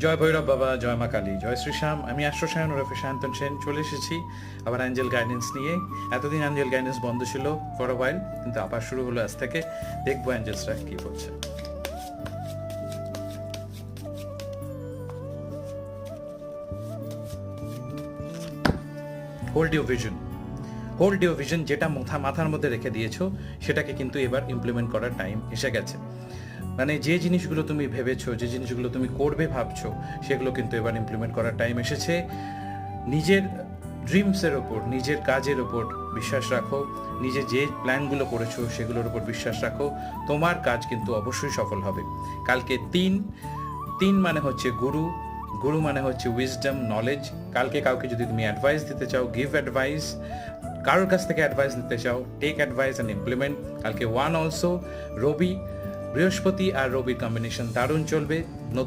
জয় ভৈরব বাবা, জয় মা কালী, জয় শ্রীশ্যাম। আমি অ্যাস্ট্রোসায়ন ওরফে সায়ন্তন সেন চলে এসেছি আবার অ্যাঞ্জেল গাইডেন্স নিয়ে। এতদিন অ্যাঞ্জেল গাইডেন্স বন্ধ ছিল ফর আ ওয়াইল, কিন্তু আবার শুরু হলো আজ থেকে। দেখবো অ্যাঞ্জেলসরা কি বলছে। Hold your vision, hold your vision. যেটা মাথার মধ্যে রেখে দিয়েছো সেটাকে কিন্তু এবার ইমপ্লিমেন্ট করার টাইম এসে গেছে। মানে যে জিনিসগুলো তুমি ভেবেছো, যে জিনিসগুলো তুমি করবে ভাবছো, সেগুলো কিন্তু এবার ইমপ্লিমেন্ট করার টাইম এসেছে। নিজের ড্রিমসের ওপর, নিজের কাজের ওপর বিশ্বাস রাখো। নিজে যে প্ল্যানগুলো করেছো সেগুলোর ওপর বিশ্বাস রাখো। তোমার কাজ কিন্তু অবশ্যই সফল হবে। কালকে তিন মানে হচ্ছে গুরু, গুরু মানে হচ্ছে উইজডম, নলেজ। কালকে কাউকে যদি তুমি অ্যাডভাইস দিতে চাও, গিভ অ্যাডভাইস। কারোর কাছ থেকে অ্যাডভাইস নিতে চাও, টেক অ্যাডভাইস অ্যান্ড ইমপ্লিমেন্ট। কালকে ওয়ান অলসো, রবি, বৃহস্পতি আর রবির কম্বিনেশন দারুণ চলবে। নতুন